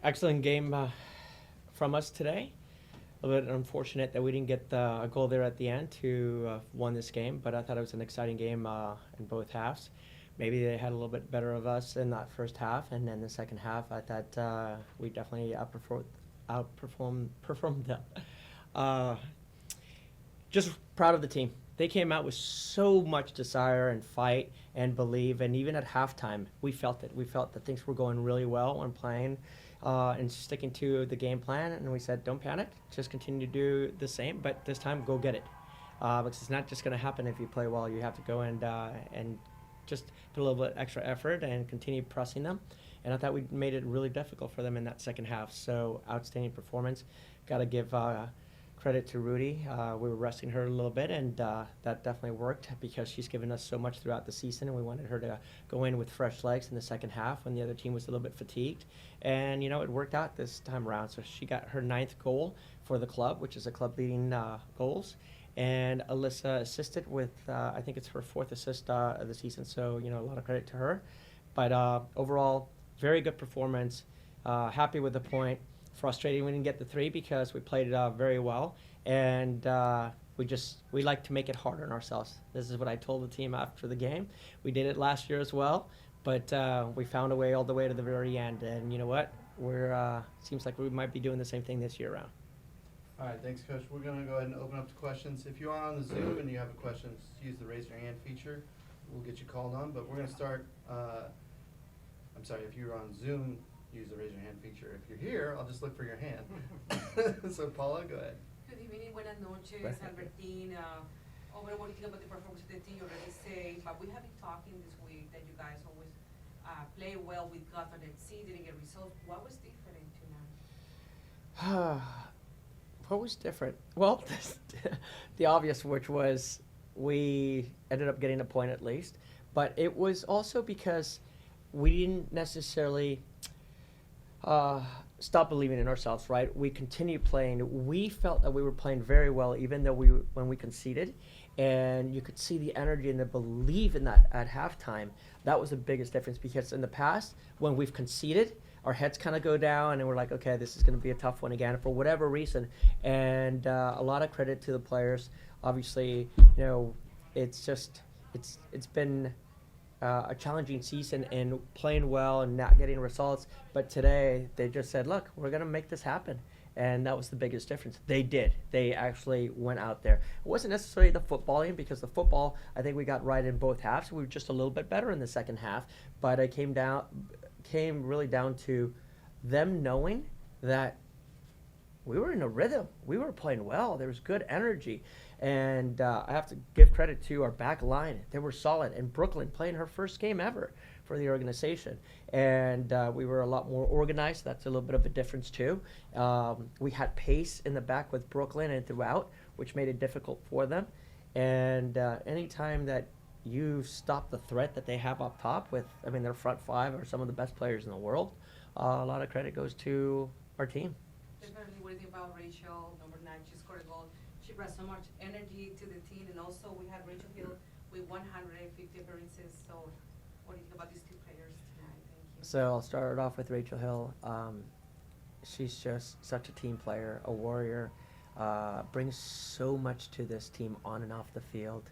Excellent game from us today. A little bit unfortunate that we didn't get a goal there at the end to won this game, but I thought it was an exciting game in both halves. Maybe they had a little bit better of us in that first half, and then the second half, I thought we definitely outperformed them. Uh, just proud of the team. They came out with so much desire and fight and believe, and even at halftime, we felt it. We felt that things were going really well when playing and sticking to the game plan. And we said, don't panic, just continue to do the same, but this time go get it. Because it's not just going to happen if you play well. You have to go and just put a little bit extra effort and continue pressing them. And I thought we made it really difficult for them in that second half. So outstanding performance. Got to give credit to Rudy. We were resting her a little bit, and that definitely worked because she's given us so much throughout the season, and we wanted her to go in with fresh legs in the second half when the other team was a little bit fatigued. And, it worked out this time around. So she got her 9th goal for the club, which is a club-leading goals. And Alyssa assisted with, I think it's her 4th assist of the season, so, a lot of credit to her. But overall, very good performance. Happy with the point. Frustrating we didn't get the 3 because we played it very well, and we like to make it harder on ourselves. This is what I told the team after the game. We did it last year as well, but we found a way all the way to the very end. And you know what? We're seems like we might be doing the same thing this year around. All right, thanks, Coach. We're going to go ahead and open up to questions. If you are on the Zoom and you have a question, just use the raise your hand feature. We'll get you called on, but we're going to start. I'm sorry, if you're on Zoom, use the raise your hand feature. If you're here, I'll just look for your hand. So, Paula, go ahead. Good evening, buenas noches, Albertin. Over what do you think about the performance of the team? You already say, but we have been talking this week that you guys always play well with Gotham and C, didn't get results. What was different tonight? What was different? Well, the obvious, which was we ended up getting a point at least, but it was also because we didn't necessarily stop believing in ourselves, right? We continued playing. We felt that we were playing very well, even though when we conceded, and you could see the energy and the belief in that at halftime. That was the biggest difference, because in the past, when we've conceded, our heads kind of go down, and we're like, okay, this is going to be a tough one again for whatever reason. And a lot of credit to the players. Obviously, it's been a challenging season and playing well and not getting results. But today, they just said, look, we're going to make this happen. And that was the biggest difference. They did. They actually went out there. It wasn't necessarily the footballing, because the football, I think we got right in both halves. We were just a little bit better in the second half. But it came really down to them knowing that we were in a rhythm. We were playing well. There was good energy. And I have to give credit to our back line. They were solid. And Brooklyn playing her first game ever for the organization. And we were a lot more organized. That's a little bit of a difference, too. We had pace in the back with Brooklyn and throughout, which made it difficult for them. And anytime that you stop the threat that they have up top with, their front 5 are some of the best players in the world, a lot of credit goes to our team. Definitely, what do you think about Rachel, number 9? She scored a goal. She brought so much energy to the team, and also we had Rachel Hill with 150 appearances. So what do you think about these 2 players tonight? Thank you. So I'll start off with Rachel Hill. She's just such a team player, a warrior, brings so much to this team on and off the field.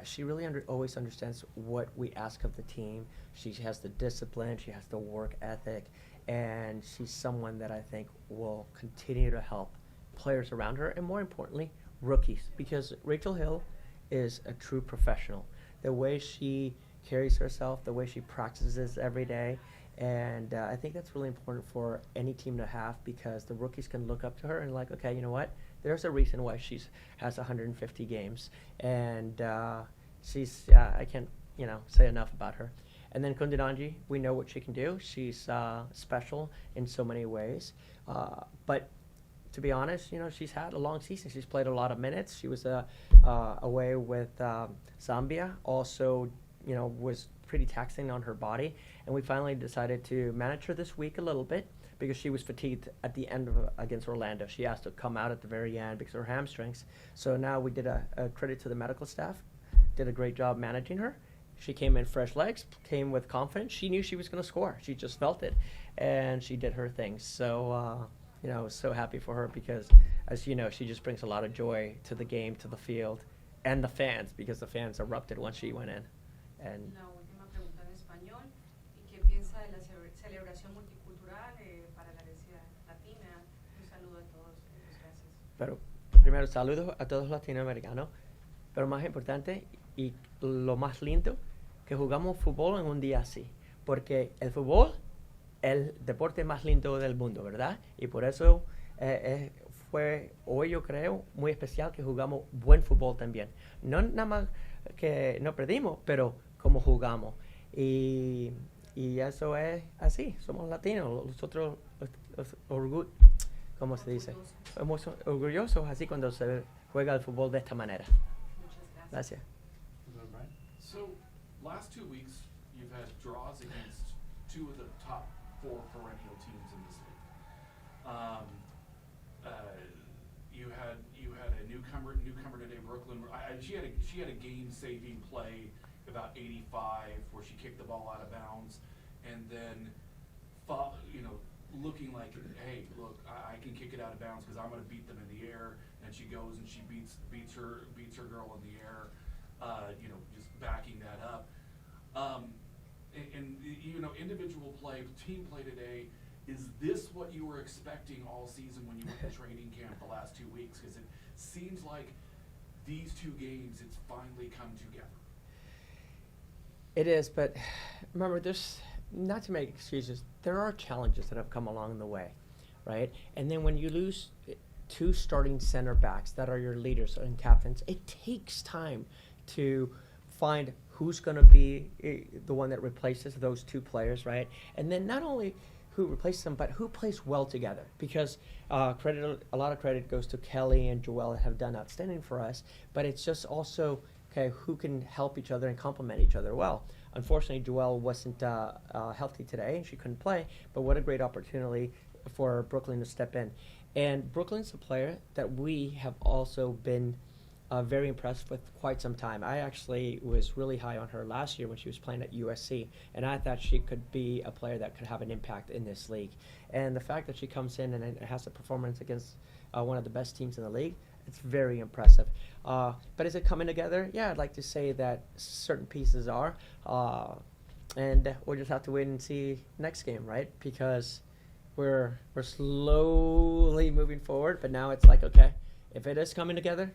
She really always understands what we ask of the team. She has the discipline, she has the work ethic, and she's someone that I think will continue to help players around her, and more importantly, rookies, because Rachel Hill is a true professional. The way she carries herself, the way she practices every day, and I think that's really important for any team to have, because the rookies can look up to her and like, okay, you know what? There's a reason why she has 150 games, and she's I can't say enough about her. And then Kundananji, we know what she can do. She's special in so many ways, but to be honest, she's had a long season. She's played a lot of minutes. She was away with Zambia, also was pretty taxing on her body, and we finally decided to manage her this week a little bit, because she was fatigued at the end against Orlando. She has to come out at the very end because of her hamstrings. So now we did a credit to the medical staff, did a great job managing her. She came in fresh legs, came with confidence. She knew she was going to score. She just felt it. and she did her thing. So, so happy for her because, as you know, she just brings a lot of joy to the game, to the field, and the fans because the fans erupted once she went in. And La última pregunta en español. ¿Y qué piensa de la celebración multicultural para la herencia latina? Un saludo a todos. Muchas gracias. pero primero, saludos a todos los latinoamericanos, pero más importante y lo más lindo, que jugamos fútbol en un día así, porque el fútbol es el deporte más lindo del mundo, ¿verdad? Y por eso fue hoy, yo creo, muy especial que jugamos buen fútbol también. No nada más que no perdimos, pero como jugamos. Y eso es así, somos latinos, nosotros ¿cómo se dice? Somos orgullosos así cuando se juega el fútbol de esta manera. Muchas gracias. Gracias. Brian? So, last 2 weeks, you've had draws against two of the top 4 perennial teams in this league. You had a newcomer today, Brooklyn. She had a game-saving play about 85 where she kicked the ball out of bounds, and then, looking like, hey, look, I can kick it out of bounds because I'm going to beat them in the air, and she goes and she beats her girl in the air, just backing that up. Individual play, team play today, is this what you were expecting all season when you went to training camp the last 2 weeks? Because it seems like these 2 games, it's finally come together. It is, but remember, there's, not to make excuses, there are challenges that have come along the way, right? And then when you lose 2 starting center backs that are your leaders and captains, it takes time to find who's going to be the one that replaces those 2 players, right? And then not only who replaces them, but who plays well together. Because a lot of credit goes to Kelly and Joelle that have done outstanding for us, but it's just also, okay, who can help each other and complement each other well. Unfortunately, Joelle wasn't healthy today, and she couldn't play, but what a great opportunity for Brooklyn to step in. And Brooklyn's a player that we have also been very impressed with quite some time. I actually was really high on her last year when she was playing at USC, and I thought she could be a player that could have an impact in this league. And the fact that she comes in and has a performance against one of the best teams in the league, it's very impressive. But is it coming together? Yeah, I'd like to say that certain pieces are. And we'll just have to wait and see next game, right? Because we're slowly moving forward, but now it's like, okay, if it is coming together,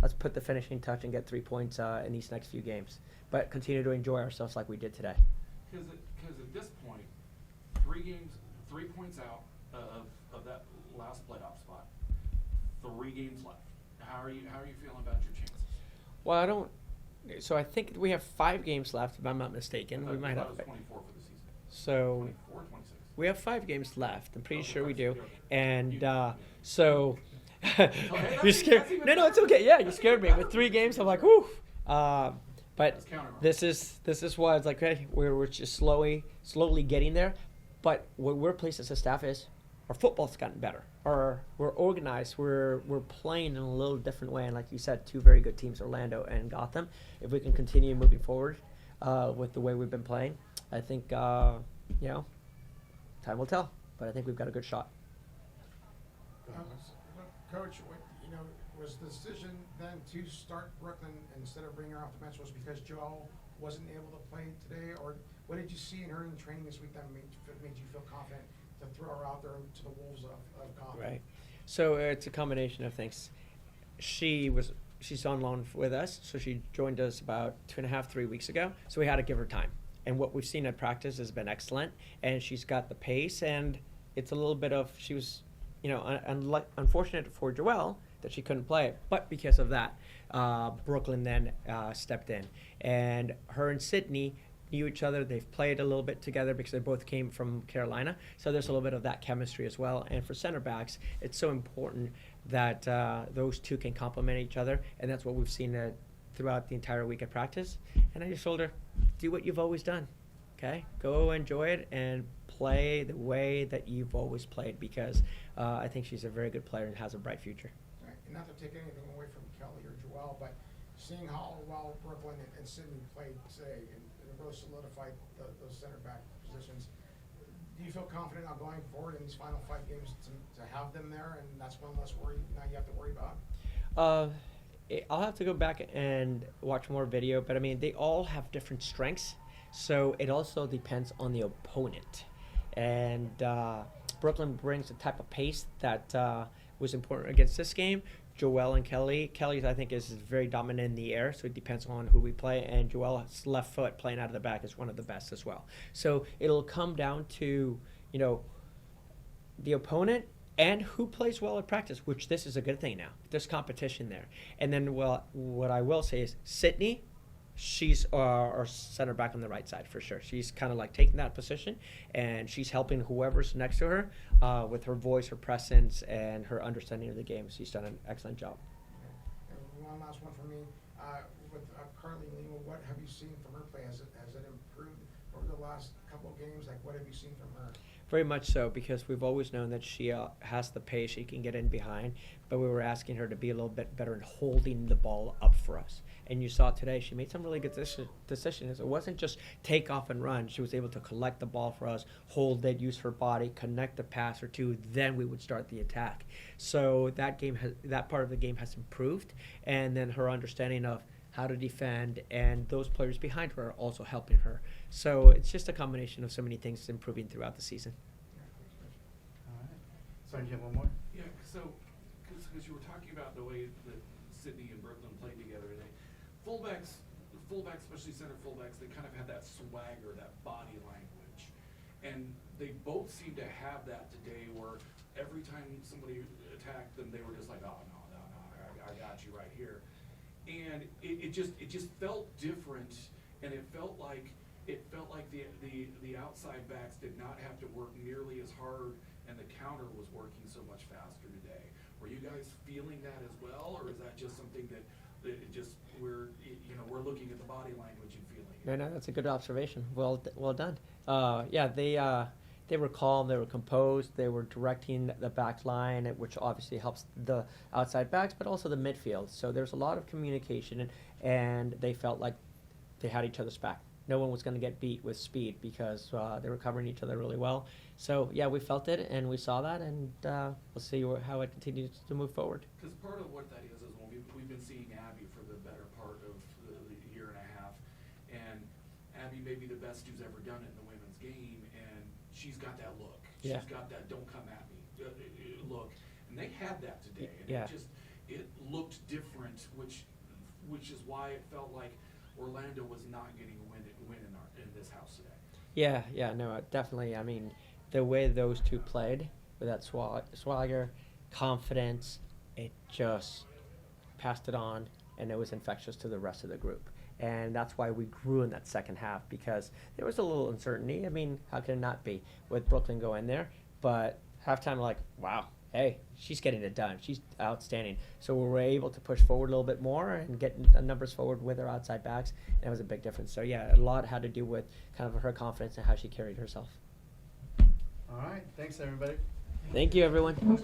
let's put the finishing touch and get 3 points in these next few games. But continue to enjoy ourselves like we did today. Because at this point, 3 games, 3 points out of that last playoff spot, 3 games left. How are you feeling about your chances? Well, I think we have 5 games left, if I'm not mistaken. We might I have. thought it was 24 for the season. So 24, 26. we have 5 games left. I'm pretty Okay, sure we do. okay. And You- so that's you're scared. even No, it's better. okay. Yeah, you scared me. With 3 games, I'm like, whoo. But That's counter. this is why it's like, hey, we're just slowly getting there. But what we're pleased as a staff is our football's gotten better. We're organized. We're playing in a little different way. And like you said, 2 very good teams, Orlando and Gotham. If we can continue moving forward with the way we've been playing, I think time will tell. But I think we've got a good shot. Coach, was the decision then to start Brooklyn instead of bringing her off the bench was because Joelle wasn't able to play today, or what did you see in her in training this week that made you feel confident to throw her out there to the wolves of Gotham? Right. So it's a combination of things. She's on loan with us, so she joined us about 2.5, 3 weeks ago. So we had to give her time. And what we've seen at practice has been excellent, and she's got the pace, and it's a little bit of, she was, unfortunate for Joelle that she couldn't play, but because of that, Brooklyn then stepped in. And her and Sydney knew each other. They've played a little bit together because they both came from Carolina. So there's a little bit of that chemistry as well. And for center backs, it's so important that those 2 can complement each other. And that's what we've seen throughout the entire week of practice. And I just told her, do what you've always done. Okay? Go enjoy it and play the way that you've always played, because I think she's a very good player and has a bright future. Right. And not to take anything away from Kelly or Joelle, but seeing how well Brooklyn and Sydney played today and really solidified those center back positions, do you feel confident now going forward in these final 5 games to have them there, and that's one less worry now you have to worry about? I'll have to go back and watch more video, but I mean, they all have different strengths, so it also depends on the opponent. And Brooklyn brings a type of pace that was important against this game. Joel and Kelly. Kelly's, I think, is very dominant in the air, so it depends on who we play. And Joel's left foot playing out of the back is one of the best as well. So it'll come down to, the opponent and who plays well at practice, which this is a good thing now. There's competition there. And then, what I will say is Sydney, she's our center back on the right side for sure. She's kind of like taking that position, and she's helping whoever's next to her with her voice, her presence, and her understanding of the game. She's done an excellent job. And one last one for me. With Carly Lima, what have you seen from her play? Has it improved over the last couple of games? Like, what have you seen from her? Very much so, because we've always known that she has the pace, she can get in behind, but we were asking her to be a little bit better in holding the ball up for us. And you saw today, she made some really good decisions. It wasn't just take off and run. She was able to collect the ball for us, hold it, use her body, connect the pass or two, then we would start the attack. So that part of the game has improved, and then her understanding of how to defend, and those players behind her are also helping her. So it's just a combination of so many things improving throughout the season. All right. Sorry, do you have one more? Yeah, so, because you were talking about the way that Sydney and Brooklyn played together today, fullbacks, especially center fullbacks, they kind of had that swagger, that body language. And they both seemed to have that today, where every time somebody attacked them, they were just like, oh, no, I got you right here. And it just felt different, and it felt like the outside backs did not have to work nearly as hard, and the counter was working so much faster today. Were you guys feeling that as well, or is that just something that we're looking at the body language and feeling it? No, that's a good observation. Well done. They were calm, they were composed, they were directing the back line, which obviously helps the outside backs, but also the midfield. So there's a lot of communication, and they felt like they had each other's back. No one was going to get beat with speed because they were covering each other really well. So, yeah, we felt it, and we saw that, and we'll see how it continues to move forward. Because part of what that is when we've been seeing Abby for the better part of the year and a half, and Abby may be the best who's ever done it in the women's game, and she's got that look. Yeah. She's got that "don't come at me" look, and they had that today. And yeah. it looked different, which is why it felt like Orlando was not getting a win in this house today. Yeah, no, definitely. I mean, the way those two played with that swagger, confidence, it just passed it on, and it was infectious to the rest of the group. And that's why we grew in that second half, because there was a little uncertainty. I mean, how can it not be with Brooklyn going there? But halftime, like, wow, hey, she's getting it done. She's outstanding. So we were able to push forward a little bit more and get the numbers forward with our outside backs. And it was a big difference. So, yeah, a lot had to do with kind of her confidence and how she carried herself. All right. Thanks, everybody. Thank you, everyone.